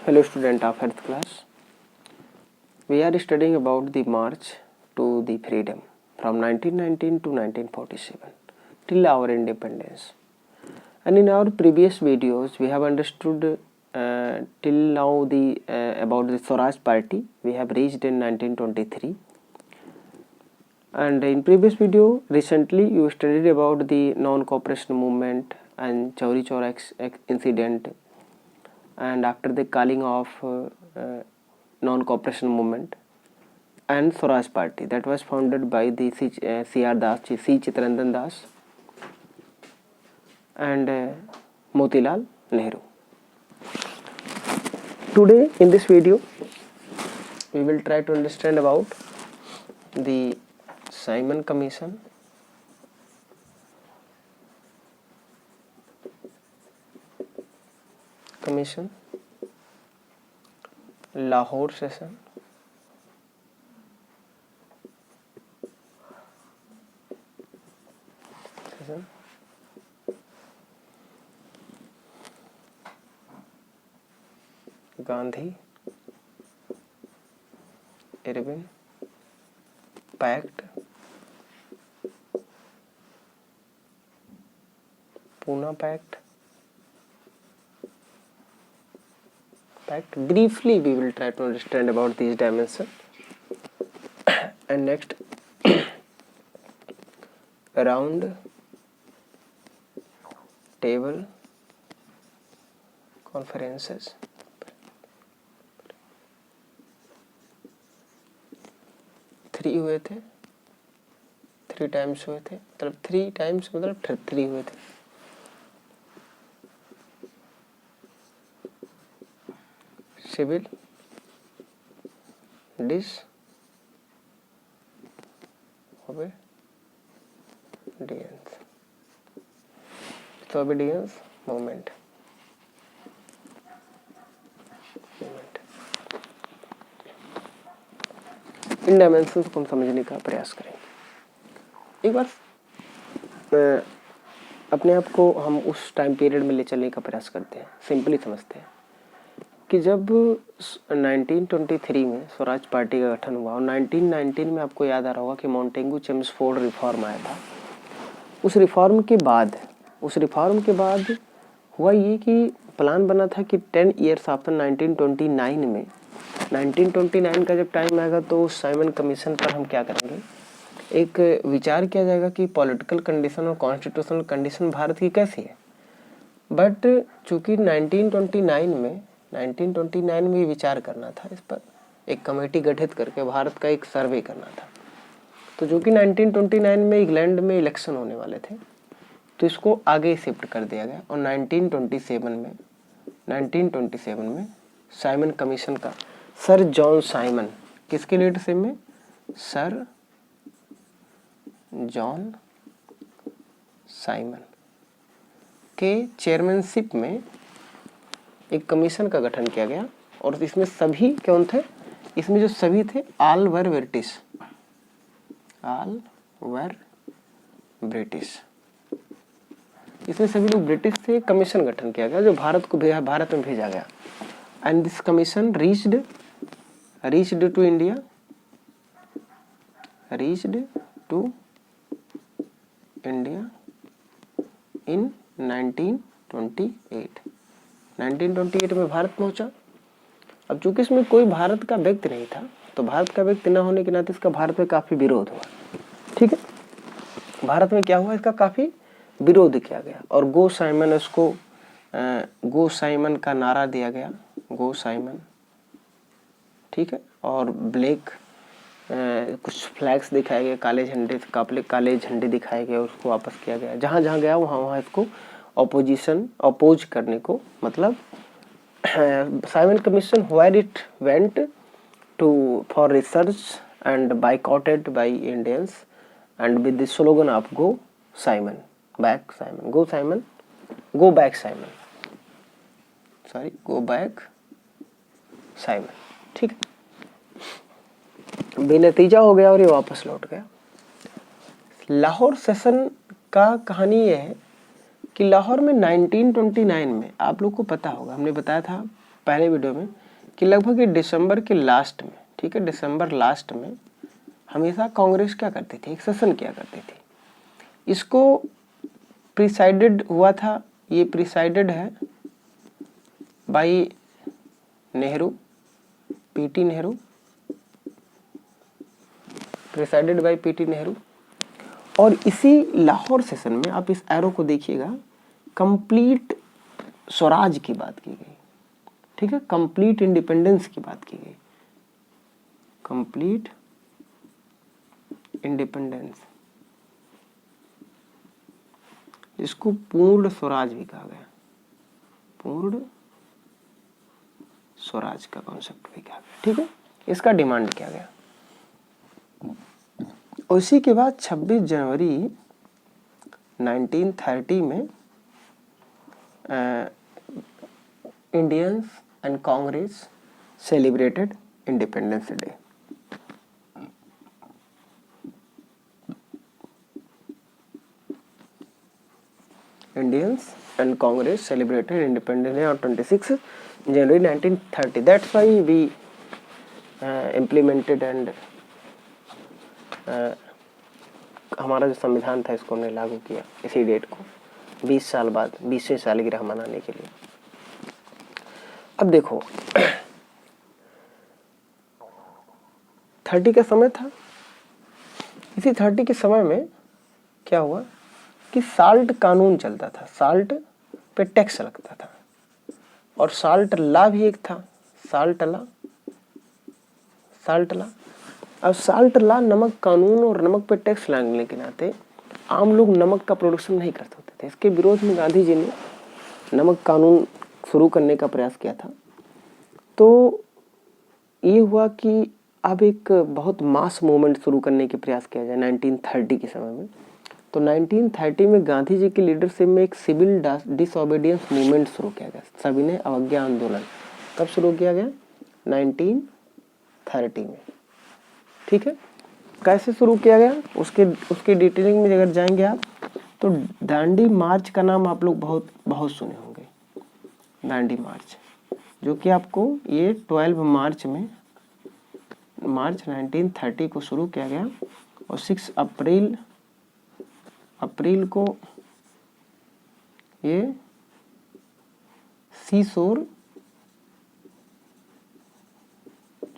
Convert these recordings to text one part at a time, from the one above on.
Fellow student of earth class, we are studying about the march to the freedom from 1919 to 1947 till our independence. And in our previous videos we have understood till now the about the Swaraj Party. We have reached in 1923, and in previous video recently you studied about the non-cooperation movement and Chauri Chaura incident, and after the calling of non-cooperation movement and Swaraj Party that was founded by the C.R. Das, C. Chittaranjan Das and Motilal Nehru. Today in this video we will try to understand about the Simon Commission, Lahore session, Gandhi Irvin Pact, Pune Pact. Briefly we will try to understand about these dimensions. And next, round table conferences, three हुए थे, 3 times हुए थे, मतलब 3 times मतलब 3 हुए थे. Civil disobedience movement. इन dimensions को हम समझने का प्रयास करेंगे. एक बार अपने आप को हम उस टाइम पीरियड में ले चलने का प्रयास करते हैं. सिंपली समझते हैं कि जब 1923 में स्वराज पार्टी का गठन हुआ और 1919 में आपको याद आ रहा होगा कि मॉन्टेगू चेम्सफोर्ड रिफॉर्म आया था. उस रिफॉर्म के बाद हुआ ये कि प्लान बना था कि 10 years आफ्टर 1929 में 1929 का जब टाइम आएगा तो उस साइमन कमीशन पर हम क्या करेंगे, एक विचार किया जाएगा कि पॉलिटिकल कंडीशन और कॉन्स्टिट्यूशनल कंडीशन भारत की कैसी है. बट चूंकि 1929 में विचार करना था, इस पर एक कमेटी गठित करके भारत का एक सर्वे करना था. तो जो कि 1929 में इंग्लैंड में इलेक्शन होने वाले थे तो इसको आगे शिफ्ट कर दिया गया और 1927 में साइमन कमीशन का सर जॉन साइमन, किसके लीडरशिप में, सर जॉन साइमन के चेयरमैनशिप में एक कमीशन का गठन किया गया. और इसमें सभी कौन थे, इसमें जो सभी थे ऑल वर ब्रिटिश, इसमें सभी लोग ब्रिटिश थे. कमीशन गठन किया गया जो भारत में भेजा गया. And this commission reached to India in 1928 में भारत पहुंचा. अब चूंकि इसमें कोई भारत का व्यक्ति नहीं था तो भारत का व्यक्ति न होने के नाते इसका भारत में काफी विरोध हुआ. ठीक है, भारत में क्या हुआ, इसका काफी विरोध किया गया और गो साइमन का नारा दिया गया, गो साइमन. ठीक है, और ब्लैक कुछ फ्लैग्स दिखाए गए, काले झंडे दिखाए गए, उसको वापस किया गया. जहां जहां गया वहां इसको अपोज करने को, मतलब Simon commission where it went to for research and boycotted by Indians and with the slogan of go back Simon. ठीक है, बेनतीजा हो गया और ये वापस लौट गया. लाहौर सेशन का कहानी ये है कि लाहौर में 1929 में आप लोग को पता होगा, हमने बताया था पहले वीडियो में कि लगभग ये दिसंबर के लास्ट में, ठीक है, दिसंबर लास्ट में हमेशा कांग्रेस क्या करती थी, एक सेशन किया करती थी। इसको प्रिसाइडेड हुआ था, ये प्रिसाइडेड है by Nehru, PT Nehru, presided by PT Nehru. और इसी लाहौर सेशन में आप इस एरो को देखिएगा, कंप्लीट स्वराज की बात की गई, ठीक है, कंप्लीट इंडिपेंडेंस की बात की गई, कंप्लीट इंडिपेंडेंस, इसको पूर्ण स्वराज भी कहा गया, पूर्ण स्वराज का कॉन्सेप्ट भी कहा गया, ठीक है, इसका डिमांड किया गया। उसी के बाद 26 जनवरी 1930 में Indians and Congress celebrated independence day. Indians and Congress celebrated Independence Day on 26 January 1930. That's why we implemented and हमारा जो संविधान था इसको हमने लागू किया इसी डेट को, 20 साल बाद, 20वें सालगिरह मनाने के लिए। अब देखो 30 का समय था, इसी 30 के समय में क्या हुआ कि साल्ट कानून चलता था, साल्ट पे टैक्स लगता था, और साल्ट ला भी एक था, साल्ट ला, साल्ट ला। अब साल्ट ला नमक कानून और नमक पे टैक्स लगने के नाते आम लोग नमक का प्रोडक्शन नहीं कर सकते थे। इसके विरोध में गांधी जी ने नमक कानून शुरू करने का प्रयास किया था। तो ये हुआ कि अब एक बहुत मास मूवमेंट शुरू करने के प्रयास किया जाए 1930 के समय में। तो 1930 में गांधी जी की लीडरशिप में एक सिविल डिसओबीडियंस मूवमेंट शुरू किया गया, सविनय अवज्ञा आंदोलन। कब शुरू किया गया? 1930 में, ठीक है। कैसे शुरू किया गया उसके डिटेलिंग में अगर जाएंगे आप तो दांडी मार्च का नाम आप लोग बहुत सुने होंगे, दांडी मार्च, जो कि आपको ये 12 मार्च 1930 को शुरू किया गया और 6 अप्रैल को ये सीसोर,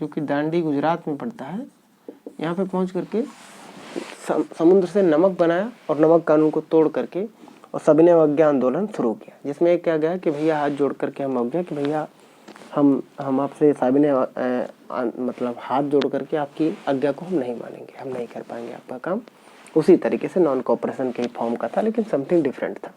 जो कि दांडी गुजरात में पड़ता है, यहाँ पे पहुंच करके समुद्र से नमक बनाया और नमक कानून को तोड़ करके और सविनय अवज्ञा आंदोलन शुरू किया, जिसमें क्या गया कि भैया हाथ जोड़ करके हम अवज्ञा कि भैया हम आपसे सविनय मतलब हाथ जोड़ करके आपकी आज्ञा को हम नहीं मानेंगे, हम नहीं कर पाएंगे आपका काम। उसी तरीके से नॉन कोऑपरेशन के फॉर्म का था, लेकिन समथिंग डिफरेंट था।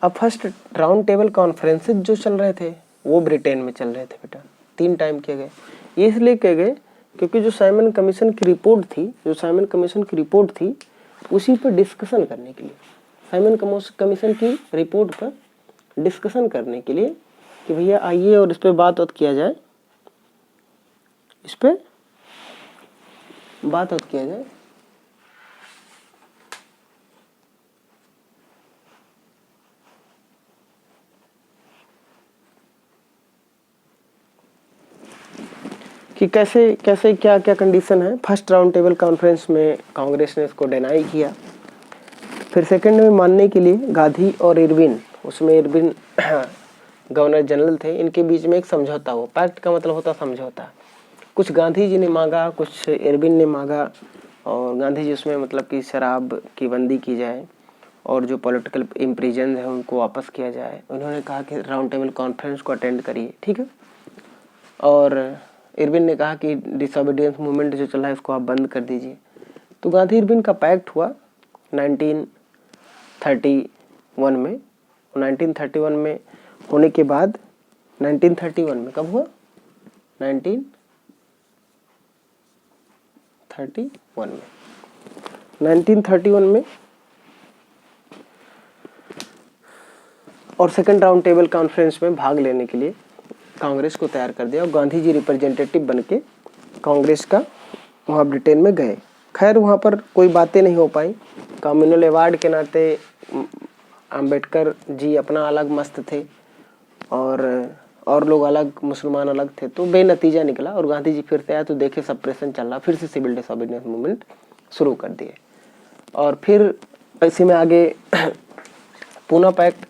अब फर्स्ट राउंड टेबल कॉन्फ्रेंसेस जो चल रहे थे वो ब्रिटेन में चल रहे थे बेटा, 3 टाइम किए गए। ये इसलिए किए गए क्योंकि जो साइमन कमीशन की रिपोर्ट थी उसी पर डिस्कशन करने के लिए, साइमन कमीशन की रिपोर्ट पर डिस्कशन करने के लिए कि भैया आइए और इस पर बात किया जाए, इस पर बात किया जाए। कि कैसे क्या कंडीशन है। फर्स्ट राउंड टेबल कॉन्फ्रेंस में कांग्रेस ने इसको डिनाई किया। फिर सेकंड में मानने के लिए गांधी और इरविन, उसमें इरविन गवर्नर जनरल थे, इनके बीच में एक समझौता हुआ। पैक्ट का मतलब होता समझौता। कुछ गांधी जी ने मांगा, कुछ इरविन ने मांगा, और गांधी जी उसमें मतलब कि शराब की बंदी की जाए और जो पॉलिटिकल इम्प्रिजन है उनको वापस किया जाए। उन्होंने कहा कि राउंड टेबल कॉन्फ्रेंस को अटेंड करिए, ठीक है। और इरविन ने कहा कि डिसओबीडियंस मूवमेंट जो चल रहा है इसको आप बंद कर दीजिए। तो गांधी इरविन का पैक्ट हुआ 1931 में। 1931 में होने के बाद 1931 में कब हुआ? 1931 में और सेकंड राउंड टेबल कॉन्फ्रेंस में भाग लेने के लिए कांग्रेस को तैयार कर दिया और गांधी जी रिप्रेजेंटेटिव बनके कांग्रेस का वहाँ ब्रिटेन में गए। खैर वहाँ पर कोई बातें नहीं हो पाई। कम्युनल अवार्ड के नाते अंबेडकर जी अपना अलग मस्त थे और और लोग अलग, मुसलमान अलग थे, तो बेनतीजा निकला और गांधी जी फिर से आए तो देखे सप्रेशन चल रहा, फिर से सिविल डिसोबीडियंस मूवमेंट शुरू कर दिए। और फिर इसी में आगे पूना पैक्ट,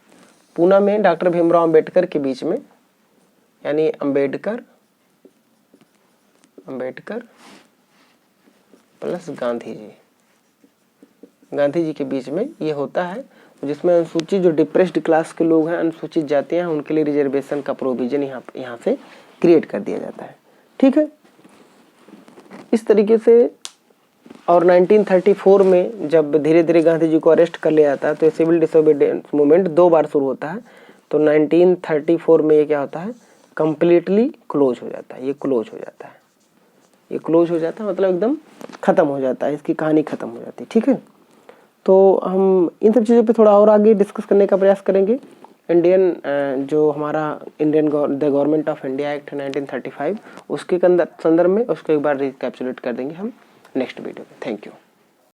पूना में डॉक्टर भीमराव अंबेडकर के बीच में, यानी अंबेडकर प्लस गांधी जी के बीच में ये होता है, जिसमें अनुसूचित जो डिप्रेस्ड क्लास के लोग हैं, अनुसूचित जाति हैं, उनके लिए रिजर्वेशन का प्रोविजन यहाँ से क्रिएट कर दिया जाता है। ठीक है, इस तरीके से। और 1934 में जब धीरे धीरे गांधी जी को अरेस्ट कर लिया जाता है तो सिविल डिसोबीडियंस मूवमेंट 2 बार शुरू होता है। तो 1934 में ये क्या होता है, कंप्लीटली क्लोज हो जाता है। ये क्लोज हो जाता है मतलब एकदम खत्म हो जाता है, इसकी कहानी खत्म हो जाती है। ठीक है, तो हम इन सब चीज़ों पे थोड़ा और आगे डिस्कस करने का प्रयास करेंगे। जो हमारा the government of India act 1935 उसके संदर्भ में उसको एक बार रिकैप्चुलेट कर देंगे हम नेक्स्ट वीडियो में। Thank you.